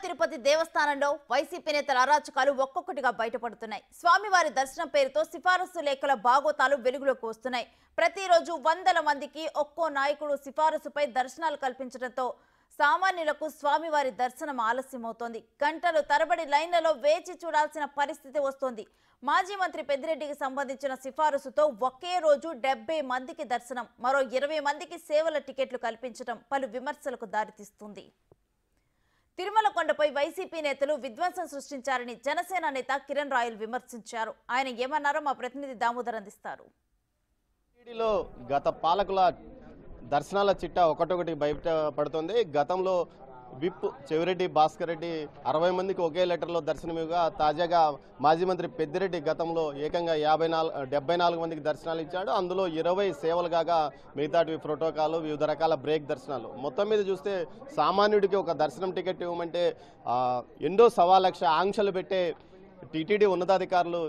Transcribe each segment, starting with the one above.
తిరుపతి దేవస్థానంలో వైసీపీ నేతల అరాచకాలు ఒక్కొక్కటిగా బయటపడుతున్నాయి. స్వామివారి దర్శనం పేరుతో సిఫారసు లేఖల బాగోతాలు వెలుగులోకి వస్తున్నాయి. ప్రతిరోజు వందల మందికి ఒక్కో నాయకుడు సిఫారసుపై దర్శనాలు కల్పించడంతో సామాన్యులకు స్వామివారి దర్శనం ఆలస్యమవుతోంది. గంటలు తరబడి లైన్లలో వేచి చూడాల్సిన పరిస్థితి వస్తోంది. మాజీ మంత్రి పెద్దిరెడ్డికి సంబంధించిన సిఫారసుతో ఒకే రోజు 70 మందికి దర్శనం, మరో 20 మందికి సేవల టికెట్లు కల్పించడం పలు విమర్శలకు దారితీస్తుంది. తిరుమల కొండపై వైసీపీ నేతలు విధ్వంసం సృష్టించారని జనసేన నేత కిరణ్ రాయల్ విమర్శించారు. ఆయన ఏమన్నారో మా ప్రతినిధి దామోదర్ అందిస్తారు. గత పాలకుల దర్శనాల చిట్టా ఒకటొకటి బయటపడుతుంది. గతంలో విప్ చెవిరెడ్డి భాస్కర్ రెడ్డి 60 మందికి ఒకే లెటర్లో దర్శనమివ్వగా తాజాగా మాజీ మంత్రి పెద్దిరెడ్డి గతంలో ఏకంగా 74 మందికి దర్శనాలు ఇచ్చాడు. అందులో 20 సేవలు కాగా మిగతాటివి ప్రోటోకాల్, వివిధ రకాల బ్రేక్ దర్శనాలు. మొత్తం మీద చూస్తే సామాన్యుడికి ఒక దర్శనం టికెట్ ఇవ్వమంటే ఎన్నో 1.25 లక్ష ఆంక్షలు పెట్టే టీటీడీ ఉన్నతాధికారులు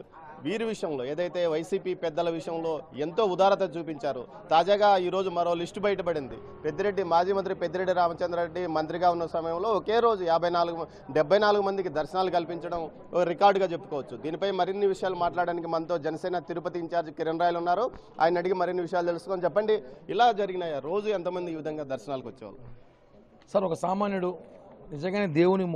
వీరి విషయంలో ఏదైతే వైసీపీ పెద్దల విషయంలో ఎంతో ఉదారత చూపించారు. తాజాగా ఈరోజు మరో లిస్టు బయటపడింది. పెద్దిరెడ్డి మాజీ మంత్రి పెద్దిరెడ్డి రామచంద్రారెడ్డి మంత్రిగా ఉన్న సమయంలో ఒకే రోజు 74 మందికి దర్శనాలు కల్పించడం రికార్డుగా చెప్పుకోవచ్చు. దీనిపై మరిన్ని విషయాలు మాట్లాడడానికి మనతో జనసేన తిరుపతి ఇన్ఛార్జ్ కిరణ్ రాయల్ ఉన్నారు. ఆయన అడిగి మరిన్ని విషయాలు తెలుసుకొని చెప్పండి, ఇలా జరిగినాయా? రోజు ఎంతమంది ఈ విధంగా దర్శనాలకు వచ్చేవాళ్ళు? సార్, ఒక సామాన్యుడు నిజంగానే దేవుని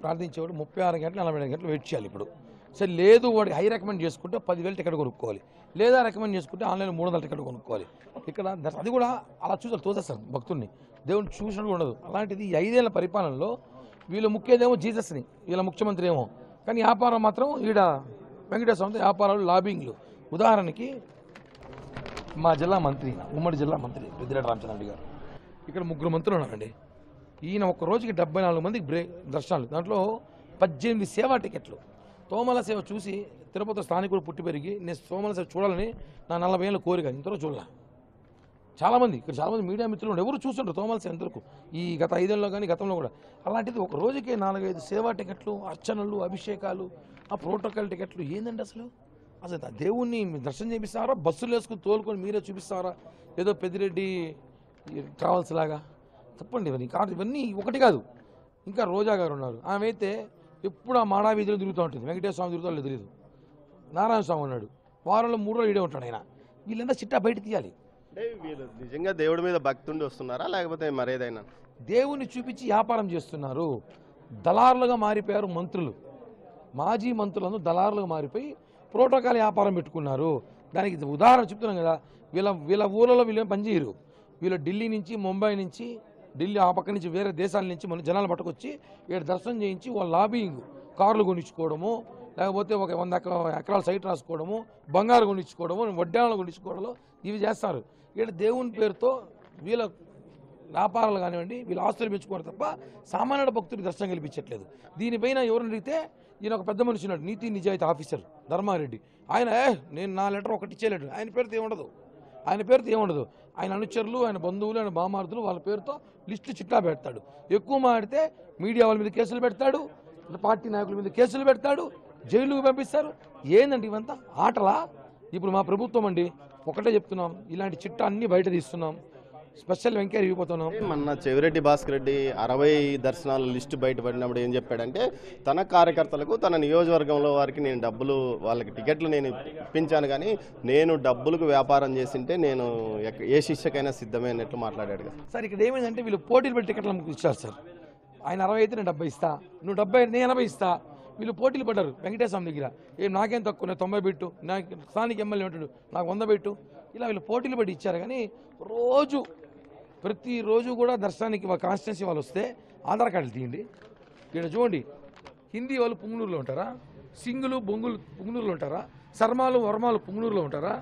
ప్రార్థించేవాడు 36 గంటలు 40 గంటలు వెయిట్ చేయాలి. ఇప్పుడు సరే లేదు, వాడికి హై రికమెండ్ చేసుకుంటే 10,000 టికెట్ కొనుక్కోవాలి, లేదా రికమెండ్ చేసుకుంటే ఆన్లైన్ 300 టికెట్ కొనుక్కోవాలి. ఇక్కడ అది కూడా అలా చూసారు, తోసేస్తారు భక్తుల్ని. దేవుని చూసినట్టు ఉండదు. అలాంటిది 5 ఏళ్ల పరిపాలనలో వీళ్ళు ముఖ్యదేమో జీసస్ని, వీళ్ళ ముఖ్యమంత్రి ఏమో, కానీ వ్యాపారం మాత్రం ఈడ వెంకటేశ్వర వ్యాపారాలు, లాబింగ్లు. ఉదాహరణకి మా జిల్లా మంత్రి, ఉమ్మడి జిల్లా మంత్రి పెద్దిరెడ్డి రామచంద్రారెడ్డి గారు, ఇక్కడ 3 మంత్రులు ఉన్నారండి. ఈయన ఒక రోజుకి 74 మందికి దర్శనాలు, దాంట్లో 18 సేవా టికెట్లు. తోమల సేవ చూసి తిరుపతి స్థానికుడు పుట్టి పెరిగి నేను తోమల సేవ చూడాలని నా 40 ఏళ్ళ కోరిక, ఇంతలో చూడాల. చాలామంది ఇక్కడ చాలామంది మీడియా మిత్రులు ఎవరు చూస్తుంటారు తోమల సేవ ఎంతవరకు, ఈ గత 5 ఏళ్ళలో కానీ గతంలో కూడా. అలాంటిది ఒక రోజుకి 4-5 సేవా టికెట్లు, అర్చనలు, అభిషేకాలు, ఆ ప్రోటోకాల్ టికెట్లు. ఏందండి అసలు దేవుణ్ణి దర్శనం చేపిస్తారా? బస్సులు వేసుకుని తోలుకొని మీరే చూపిస్తారా? ఏదో పెద్దిరెడ్డి ట్రావెల్స్ లాగా? తప్పండి ఇవన్నీ ఒకటి కాదు. ఇంకా రోజా గారు ఉన్నారు, ఆమె అయితే ఎప్పుడు ఆ మాడా వీధిలో తిరుగుతూ ఉంటుంది. వెంకటేశ్వర స్వామి తిరుగుతాడు తెలియదు. నారాయణ స్వామి ఉన్నాడు, వారంలో 3 రోజులు ఇడే ఉంటాడు ఆయన. వీళ్ళంతా చిట్టా బయట తీయాలి. వీళ్ళు నిజంగా దేవుడి మీద భక్తి ఉండి వస్తున్నారా, లేకపోతే మరేదైనా దేవుణ్ణి చూపించి వ్యాపారం చేస్తున్నారు? దళారులుగా మారిపోయారు మంత్రులు. మాజీ మంత్రులందరూ దళారులుగా మారిపోయి ప్రోటోకాల్ వ్యాపారం పెట్టుకున్నారు. దానికి ఉదాహరణ చెప్తున్నాం కదా. వీళ్ళ ఊళ్ళలో వీళ్ళేం పనిచేయరు. వీళ్ళు ఢిల్లీ నుంచి, ముంబై నుంచి, ఢిల్లీ ఆ పక్క నుంచి వేరే దేశాల నుంచి మన జనాలు పట్టుకొచ్చి ఇక్కడ దర్శనం చేయించి వాళ్ళ లాబింగ్, కార్లు కొనిచ్చుకోవడము, లేకపోతే ఒక 100 ఎకరాల సైట్ రాసుకోవడము, బంగారు కొనిచ్చుకోవడము, వడ్డాణాలు కొనిచ్చుకోవడంలో ఇవి చేస్తారు. ఇక్కడ దేవుని పేరుతో వీళ్ళ వ్యాపారాలు కానివ్వండి, వీళ్ళ ఆస్తులు పెంచుకోవడం తప్ప సామాన్యుడ భక్తుడికి దర్శనం కల్పించట్లేదు. దీనిపైన ఎవరిని అడిగితే ఈయన ఒక పెద్ద మనిషి ఉన్నాడు, నీతి నిజాయితీ ఆఫీసర్ ధర్మారెడ్డి. ఆయన నేను నా లెటర్ ఒకటి ఇచ్చేయలేడు. ఆయన పేరుతో ఏముండదు. ఆయన అనుచరులు, ఆయన బంధువులు, ఆయన బామార్దులు వాళ్ళ పేరుతో లిస్టు చిట్టా పెడతాడు. ఎక్కువ మాడితే మీడియా వాళ్ళ మీద కేసులు పెడతాడు, పార్టీ నాయకుల మీద కేసులు పెడతాడు, జైలుకు పంపిస్తారు. ఏందండి ఇవంతా ఆటలా? ఇప్పుడు మా ప్రభుత్వం అండి ఒకటే చెప్తున్నాం, ఇలాంటి చిట్టా అన్ని బయట తీస్తున్నాం, స్పెషల్ ఎంక్వైరీ ఇవ్వబోతున్నాం. మొన్న చెవిరెడ్డి భాస్కర్ రెడ్డి 60 దర్శనాల లిస్టు బయటపడినప్పుడు ఏం చెప్పాడంటే, తన కార్యకర్తలకు తన నియోజకవర్గంలో వారికి నేను డబ్బులు, వాళ్ళకి టికెట్లు నేను ఇప్పించాను, కానీ నేను డబ్బులకు వ్యాపారం చేసింటే నేను ఏ శిక్షకైనా సిద్ధమే అన్నట్లు మాట్లాడాడు కదా సార్. ఇక్కడ ఏమైందంటే వీళ్ళు పోటీలు పెట్టి టికెట్లు ఇచ్చారు సార్. ఆయన 60 అయితే నేను 70 ఇస్తా, నువ్వు 70 నేను 80 ఇస్తా. వీళ్ళు పోటీలు పడ్డారు వెంకటేశ్వర స్వామి దగ్గర. నాకేం తక్కువ, నేను 90 పెట్టు, నాకు స్థానిక ఎమ్మెల్యే ఉంటాడు, నాకు 100 పెట్టు. ఇలా వీళ్ళు పోటీలు పడి ఇచ్చారు. కానీ ప్రతిరోజు కూడా దర్శనానికి కాన్స్టిట్యున్సీ వాళ్ళు వస్తే ఆధార్ కార్డులు తీయండి. ఇక్కడ చూడండి, హిందీ వాళ్ళు పుంగనూరులో ఉంటారా, సింగులు బొంగులు పుంగనూరులో ఉంటారా, శర్మాలు వర్మాలు పుంగనూరులో ఉంటారా?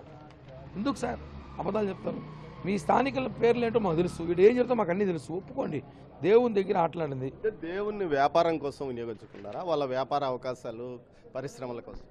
ఎందుకు సార్ అబద్ధాలు చెప్తారు? మీ స్థానికుల పేర్లు ఏంటో మాకు తెలుసు, వీడు ఏం చెప్తా మాకు అన్నీ తెలుసు. ఒప్పుకోండి, దేవుని దగ్గర ఆటలాడింది. దేవుణ్ణి వ్యాపారం కోసం వినియోగించుకున్నారా? వాళ్ళ వ్యాపార అవకాశాలు, పరిశ్రమల కోసం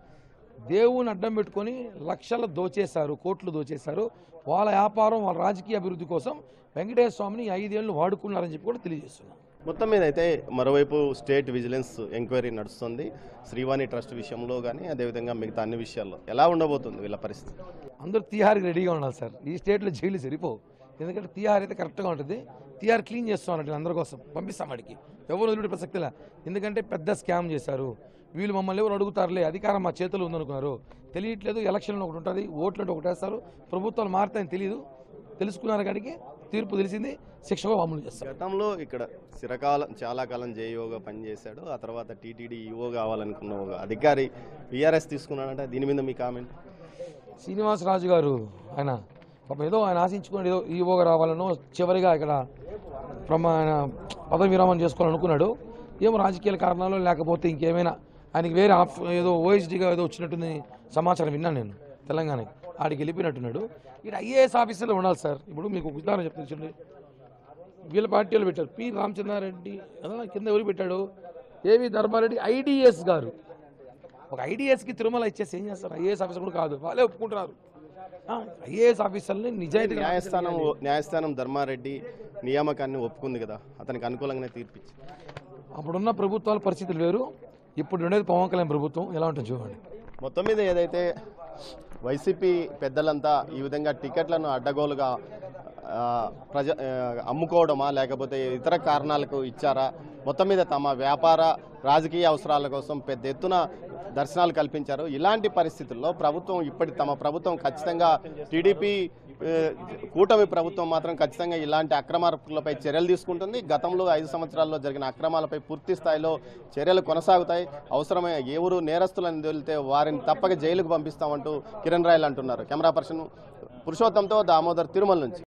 దేవుని అడ్డం పెట్టుకొని లక్షలు దోచేశారు, కోట్లు దోచేశారు. వాళ్ళ వ్యాపారం, వాళ్ళ రాజకీయ అభివృద్ధి కోసం వెంకటేశ్వర స్వామిని 5 ఏళ్ళు వాడుకున్నారని చెప్పి కూడా తెలియజేస్తున్నాం. మొత్తం మీద అయితే మరోవైపు స్టేట్ విజిలెన్స్ ఎంక్వైరీ నడుస్తుంది శ్రీవాణి ట్రస్ట్ విషయంలో కానీ, అదేవిధంగా మిగతా అన్ని విషయాల్లో ఎలా ఉండబోతుంది వీళ్ళ పరిస్థితి? అందరూ తీహార్కి రెడీగా ఉండాలి సార్. ఈ స్టేట్లో జైలు సరిపోవు, ఎందుకంటే తీహార్ అయితే కరెక్ట్గా ఉంటుంది. తీహార్ క్లీన్ చేస్తాం అన్నట్టు అందరి కోసం పంపిస్తాం. వాడికి ఎవరు వదిలిపెట్టే ప్రసక్తిలా. ఎందుకంటే పెద్ద స్కామ్ చేశారు వీళ్ళు. మమ్మల్ని ఎవరు అడుగుతారులే, అధికారం మా చేతిలో ఉందనుకున్నారు. తెలియట్లేదు. ఎలక్షన్లో ఒకటి ఉంటుంది, ఓట్లు ఒకటి వేస్తారు, ప్రభుత్వాలు మారుతాయని తెలియదు. తెలుసుకున్నారు కాడికి తీర్పు తెలిసింది, శిక్షగా అమలు చేస్తారు. గతంలో ఇక్కడ చాలా కాలం జేఈఓగా పనిచేశాడు. ఆ తర్వాత టీటీడీ ఈఓ కావాలనుకున్న ఒక అధికారి బీఆర్ఎస్ తీసుకున్నాడంటే దీని మీద మీ కామెంట్? శ్రీనివాసరాజు గారు ఆయన పాపం ఏదో ఆయన ఆశించుకుని ఏదో ఈఓగా రావాలనో చివరిగా ఇక్కడ ఆయన పదవి విరామం చేసుకోవాలనుకున్నాడు. ఏమో రాజకీయాల కారణాలు లేకపోతే ఇంకేమైనా ఆయనకి వేరే ఏదో ఓఎస్డీగా ఏదో వచ్చినట్టుంది సమాచారం విన్నాను నేను. తెలంగాణకి ఆడికి వెళ్ళిపోయినట్టున్నాడు. ఇక్కడ ఐఏఎస్ ఆఫీసర్లో ఉండాలి సార్. ఇప్పుడు మీకు ఒక ఉదాహరణ చెప్తుంది. వీళ్ళ పార్టీలో పెట్టారు పి రామచంద్రారెడ్డి, కింద ఎవరు పెట్టాడు ఏవి ధర్మారెడ్డి, ఐడిఎస్ గారు. ఒక ఐడిఎస్కి తిరుమల ఇచ్చేసి ఏం చేస్తారు? ఐఏఎస్ ఆఫీసర్ కూడా కాదు, వాళ్ళే ఒప్పుకుంటున్నారు. ఐఏఎస్ ఆఫీసర్ని నిజాయితీగా న్యాయస్థానం ధర్మారెడ్డి నియామకాన్ని ఒప్పుకుంది కదా, అతనికి అనుకూలంగానే తీర్పిచ్చి. అప్పుడున్న ప్రభుత్వాల పరిస్థితులు వేరు, ఇప్పుడు ఉండేది పవన్ కళ్యాణ్ ప్రభుత్వం. ఎలా ఉంటుంది చూడండి. మొత్తం మీద ఏదైతే వైసీపీ పెద్దలంతా ఈ విధంగా టికెట్లను అడ్డగోలుగా అమ్ముకోవడమా లేకపోతే ఇతర కారణాలకు ఇచ్చారా, మొత్తం మీద తమ వ్యాపార రాజకీయ అవసరాల కోసం పెద్ద ఎత్తున దర్శనాలు కల్పించారు. ఇలాంటి పరిస్థితుల్లో తమ ప్రభుత్వం ఖచ్చితంగా టీడీపీ కూటమి ప్రభుత్వం మాత్రం ఖచ్చితంగా ఇలాంటి అక్రమార్పులపై చర్యలు తీసుకుంటుంది. గతంలో 5 సంవత్సరాల్లో జరిగిన అక్రమాలపై పూర్తి స్థాయిలో చర్యలు కొనసాగుతాయి. అవసరమైన ఎవరు నేరస్తులను తేలితే వారిని తప్పక జైలుకు పంపిస్తామంటూ కిరణ్ రాయల్ అంటున్నారు. కెమెరా పర్సన్ పురుషోత్తంతో దామోదర్, తిరుమల నుంచి.